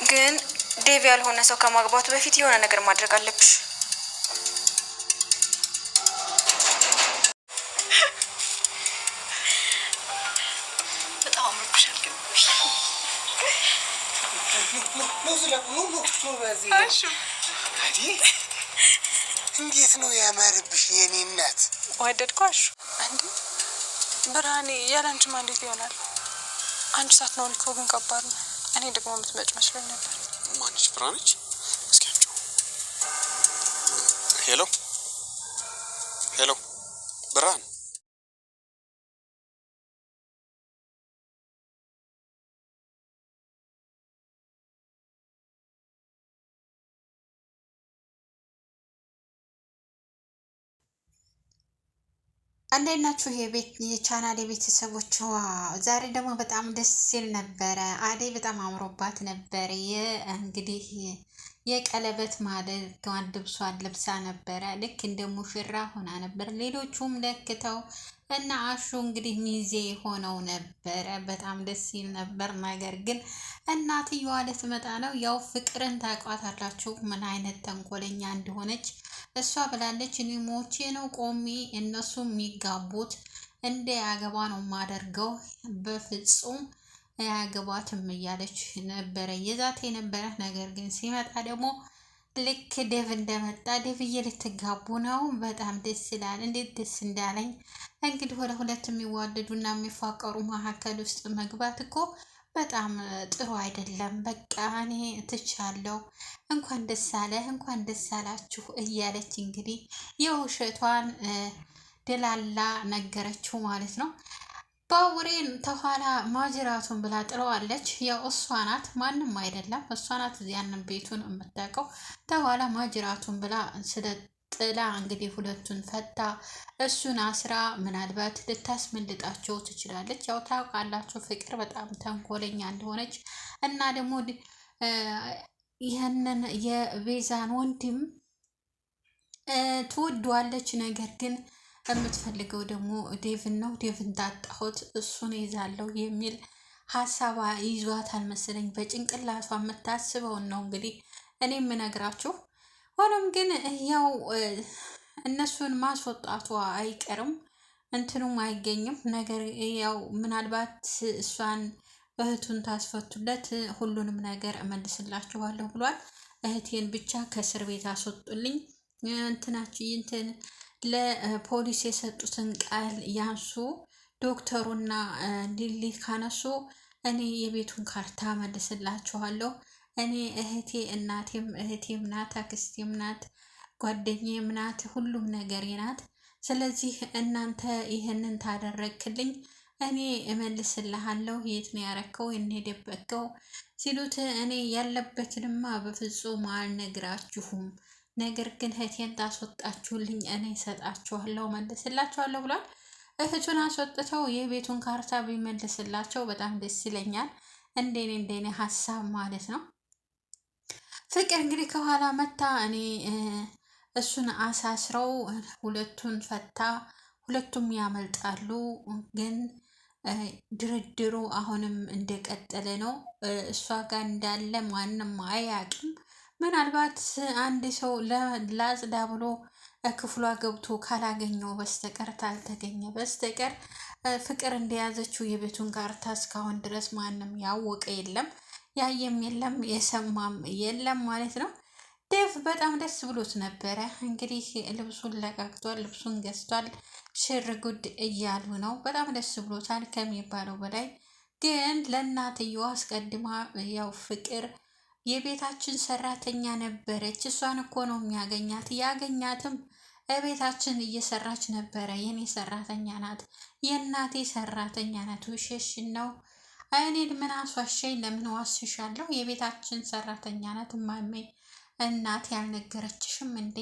ግን ዴቭ ያልሆነ ሰው ከማግባቱ በፊት የሆነ ነገር ማድረግ አለብሽ። በጣም አምሮብሻል። ግን እንዴት ነው ያማረብሽ የኔ እናት? ወደድኳሽ። አንዴ ብርሃኔ ያላንቺ እንዴት ይሆናል? አንቺ ሳትኖሪ እኮ ግን ከባድ ነው። እኔ ደግሞ የምትመጭ መስሎኝ ነበር። ማንሽ ብርሃነች? እስኪ አምጪው። ሄሎ ሄሎ፣ ብርሃን እንዴት ናችሁ? የቻናል ቤተሰቦች፣ ዛሬ ደግሞ በጣም ደስ ሲል ነበረ። አደይ በጣም አምሮባት ነበር። እንግዲህ የቀለበት ማድረጓን ልብሷን ለብሳ ነበረ። ልክ እንደ ሙሽራ ሆና ነበር። ሌሎቹም ለክተው እና አሹ እንግዲህ ሚዜ ሆነው ነበረ። በጣም ደስ ሲል ነበር። ነገር ግን እናትየዋ ልትመጣ ነው። ያው ፍቅርን ታውቋታላችሁ ምን አይነት ተንኮለኛ እንደሆነች። እሷ ብላለች እኔ ሞቼ ነው ቆሜ እነሱ የሚጋቡት እንደ ያገባ ነው ማደርገው፣ በፍጹም ያገባትም እያለች ነበረ የዛት የነበረ። ነገር ግን ሲመጣ ደግሞ ልክ ዴቭ እንደመጣ ዴቭዬ ልትጋቡ ነው። በጣም ደስ ይላል። እንዴት ደስ እንዳለኝ እንግዲህ ወደ ሁለት የሚዋደዱና የሚፋቀሩ መካከል ውስጥ መግባት እኮ በጣም ጥሩ አይደለም። በቃ እኔ ትቻለሁ፣ እንኳን ደስ አለህ፣ እንኳን ደስ አላችሁ እያለች እንግዲህ የውሸቷን ደላላ ነገረችው ማለት ነው። ባቡሬን ተኋላ ማጅራቱን ብላ ጥለዋለች። ያው እሷ ናት ማንም አይደለም፣ እሷ ናት ያንን ቤቱን የምታውቀው። ተኋላ ማጅራቱን ብላ ስለ ጥላ እንግዲህ ሁለቱን ፈታ እሱን አስራ ምናልባት ልታስመልጣቸው ትችላለች። ያው ታውቃላችሁ ፍቅር በጣም ተንኮለኛ እንደሆነች እና ደግሞ ይህንን የቤዛን ወንድም ትወደዋለች። ነገር ግን የምትፈልገው ደግሞ ዴቭን ነው። ዴቭን ታጣሁት እሱን ይዛለሁ የሚል ሀሳባ ይዟታል መሰለኝ። በጭንቅላቷ የምታስበውን ነው እንግዲህ እኔ የምነግራችሁ። ሆኖም ግን ያው እነሱን ማስወጣቷ አይቀርም፣ እንትኑም አይገኝም። ነገር ያው ምናልባት እሷን እህቱን ታስፈቱለት ሁሉንም ነገር እመልስላችኋለሁ ብሏል። እህቴን ብቻ ከእስር ቤት አስወጡልኝ፣ እንትን ለፖሊስ የሰጡትን ቃል ያንሱ፣ ዶክተሩና ሊሊ ካነሱ እኔ የቤቱን ካርታ መልስላችኋለሁ። እኔ እህቴ እናቴም እህቴም ናት፣ አክስቴም ናት፣ ጓደኛዬም ናት፣ ሁሉም ነገሬ ናት። ስለዚህ እናንተ ይህንን ታደረግክልኝ እኔ እመልስልሃለሁ። የት ነው ያረከው? እኔ ደበቀው ሲሉት እኔ ያለበትንማ በፍጹም አልነግራችሁም፣ ነገር ግን እህቴን ታስወጣችሁልኝ እኔ እሰጣችኋለሁ፣ መልስላችኋለሁ ብሏል። እህቱን አስወጥተው የቤቱን ካርታ ቢመልስላቸው በጣም ደስ ይለኛል። እንደኔ ሀሳብ ማለት ነው። ፍቅር እንግዲህ ከኋላ መታ እኔ እሱን አሳስረው ሁለቱን ፈታ፣ ሁለቱም ያመልጣሉ። ግን ድርድሩ አሁንም እንደቀጠለ ነው። እሷ ጋር እንዳለ ማንም አያውቅም። ምናልባት አንድ ሰው ላጽዳ ብሎ ክፍሏ ገብቶ ካላገኘው በስተቀር ታልተገኘ በስተቀር ፍቅር እንደያዘችው የቤቱን ካርታ እስካሁን ድረስ ማንም ያወቀ የለም፣ ያየም የለም፣ የሰማም የለም ማለት ነው። ዴቭ በጣም ደስ ብሎት ነበረ። እንግዲህ ልብሱን ለቃቅቷል፣ ልብሱን ገዝቷል፣ ሽር ጉድ እያሉ ነው። በጣም ደስ ብሎታል ከሚባለው በላይ። ግን ለእናትየዋ አስቀድማ ያው ፍቅር የቤታችን ሰራተኛ ነበረች፣ እሷን እኮ ነው የሚያገኛት፣ ያገኛትም ቤታችን እየሰራች ነበረ፣ የኔ ሰራተኛ ናት፣ የእናቴ ሰራተኛ ናት። ውሸሽን ነው? እኔን ምን አስዋሸኝ? ለምን ዋስሻለሁ? የቤታችን ሰራተኛ ናት እማሜ። እናት ያልነገረችሽም እንዴ?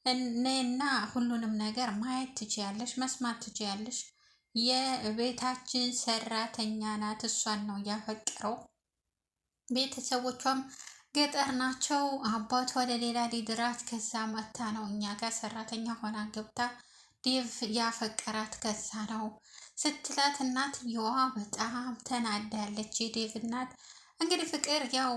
እኔና ሁሉንም ነገር ማየት ትችያለሽ፣ መስማት ትችያለሽ። የቤታችን ሰራተኛ ናት፣ እሷን ነው ያፈቀረው። ቤተሰቦቿም ገጠር ናቸው። አባቷ ለሌላ ሊድራት ከዛ መታ ነው እኛ ጋር ሰራተኛ ሆና ገብታ ዴቭ ያፈቀራት ከዛ ነው ስትላት እናትየዋ በጣም ተናዳለች። የዴቭ እናት እንግዲህ ፍቅር ያው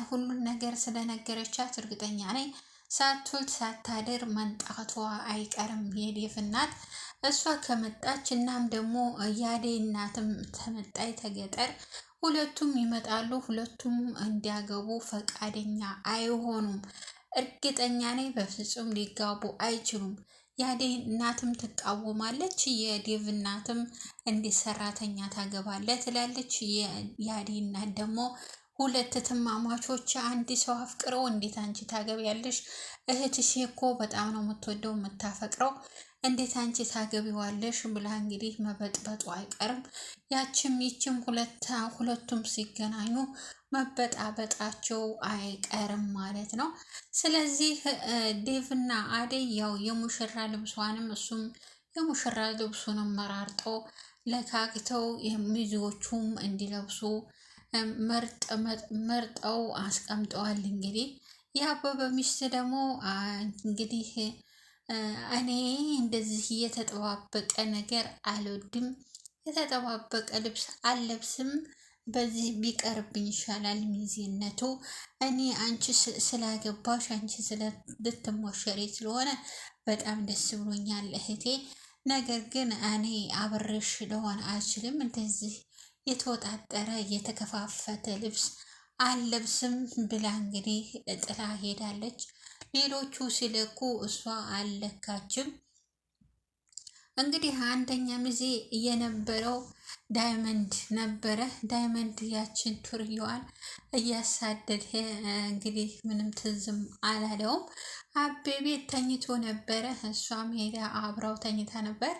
ሁሉን ነገር ስለነገረቻት እርግጠኛ ነኝ ሳትውል ሳታድር መንጣቷ አይቀርም የዴቭ እናት። እሷ ከመጣች እናም ደግሞ የአደይ እናትም ተመጣይ ተገጠር ሁለቱም ይመጣሉ። ሁለቱም እንዲያገቡ ፈቃደኛ አይሆኑም። እርግጠኛ ነኝ በፍጹም ሊጋቡ አይችሉም። የአደይ እናትም ትቃወማለች። የዴቭ እናትም እንዴት ሰራተኛ ታገባለህ ትላለች። የአደይ እናት ደግሞ ሁለት ትማማቾች አንድ ሰው አፍቅረው እንዴት አንቺ ታገቢያለሽ? እህትሽ እኮ በጣም ነው የምትወደው የምታፈቅረው፣ እንዴት አንቺ ታገቢዋለሽ? ብላ እንግዲህ መበጥበጡ አይቀርም። ያችም ይችም ሁለቱም ሲገናኙ መበጣበጣቸው አይቀርም ማለት ነው። ስለዚህ ዴቭና አደይ ያው የሙሽራ ልብሷንም እሱም የሙሽራ ልብሱንም መራርጠው ለካክተው ሚዜዎቹም እንዲለብሱ መርጠው አስቀምጠዋል። እንግዲህ የአበበ ሚስት ደግሞ እንግዲህ እኔ እንደዚህ የተጠባበቀ ነገር አልወድም፣ የተጠባበቀ ልብስ አልለብስም፣ በዚህ ቢቀርብኝ ይሻላል ሚዜነቱ። እኔ አንቺ ስላገባሽ አንቺ ልትሞሸሪ ስለሆነ በጣም ደስ ብሎኛል እህቴ፣ ነገር ግን እኔ አብሬሽ ልሆን አልችልም፣ እንደዚህ የተወጣጠረ የተከፋፈተ ልብስ አልለብስም ብላ እንግዲህ ጥላ ሄዳለች። ሌሎቹ ሲለኩ እሷ አልለካችም። እንግዲህ አንደኛ ሚዜ የነበረው ዳይመንድ ነበረ። ዳይመንድ ያችን ቱርየዋን እያሳደደ እንግዲህ ምንም ትዝም አላለውም። አቤ ተኝቶ ነበረ። እሷም ሄዳ አብራው ተኝታ ነበር።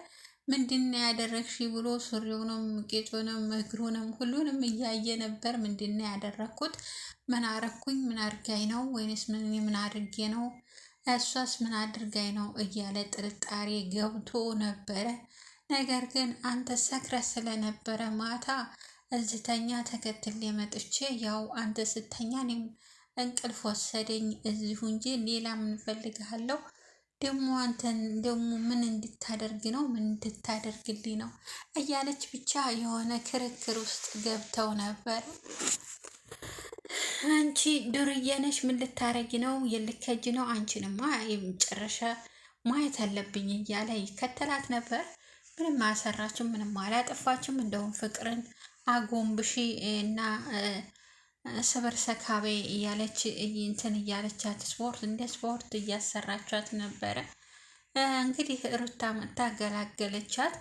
ምንድነው ያደረግሽ ብሎ ሱሪውንም ጌጡንም እግሩንም ሁሉንም እያየ ነበር። ምንድነው ያደረግኩት? ምን አረግኩኝ? ምን አድርጋኝ ነው? ወይንስ ምን አድርጌ ነው? እሷስ ምን አድርጋኝ ነው? እያለ ጥርጣሬ ገብቶ ነበረ። ነገር ግን አንተ ሰክረ ስለነበረ ማታ እዝተኛ ተከትሌ መጥቼ ያው አንተ ስተኛ እኔም እንቅልፍ ወሰደኝ እዚሁ እንጂ ሌላ ምን ፈልግሃለሁ? ደግሞ አንተን ደግሞ ምን እንድታደርግ ነው? ምን እንድታደርግልኝ ነው? እያለች ብቻ የሆነ ክርክር ውስጥ ገብተው ነበር። አንቺ ዱርዬ ነሽ፣ ምን ልታረጊ ነው? የልከጅ ነው? አንቺንማ የመጨረሻ ማየት አለብኝ እያለ ይከተላት ነበር። ምንም አሰራችም፣ ምንም አላጠፋችም። እንደውም ፍቅርን አጎንብሺ እና ስብር ሰካቤ እያለች እንትን እያለቻት እንደ ስፖርት እያሰራቻት ነበረ። እንግዲህ ሩታ መታ ገላገለቻት።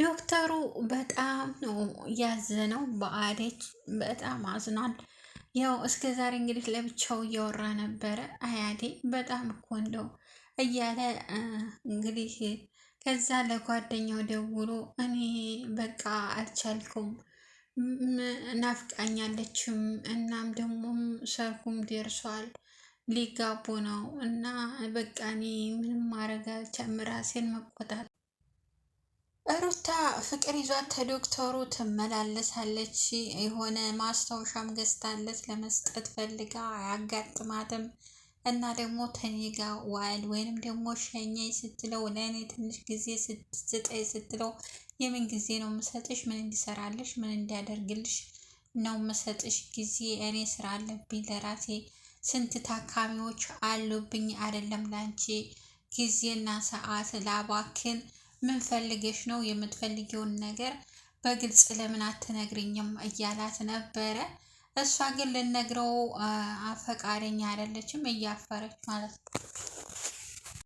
ዶክተሩ በጣም ነው ያዘነው፣ በአደይ በጣም አዝኗል። ያው እስከ ዛሬ እንግዲህ ለብቻው እያወራ ነበረ። አያዴ በጣም እኮ እንደው እያለ እንግዲህ ከዛ ለጓደኛው ደውሎ እኔ በቃ አልቻልኩም፣ ናፍቃኛለችም፣ እናም ደግሞ ሰርጉም ደርሷል፣ ሊጋቡ ነው እና በቃ እኔ ምንም ማድረግ አልቻልኩም፣ ራሴን መቆጣት። ሩታ ፍቅር ይዟት ከዶክተሩ ትመላለሳለች። የሆነ ማስታወሻም ገዝታለት ለመስጠት ፈልጋ አያጋጥማትም። እና ደግሞ ተኔጋ ዋል ወይንም ደግሞ ሸኘኝ ስትለው ለእኔ ትንሽ ጊዜ ስጠኝ ስትለው የምን ጊዜ ነው የምሰጥሽ? ምን እንዲሰራልሽ ምን እንዲያደርግልሽ ነው የምሰጥሽ ጊዜ? እኔ ስራ አለብኝ ለራሴ፣ ስንት ታካሚዎች አሉብኝ፣ አይደለም ላንቺ ጊዜና ሰዓት ላባክን። ምን ፈልገሽ ነው? የምትፈልጊውን ነገር በግልጽ ለምን አትነግሪኝም? እያላት ነበረ። እሷ ግን ልነግረው ፈቃደኛ አይደለችም፣ እያፈረች ማለት ነው።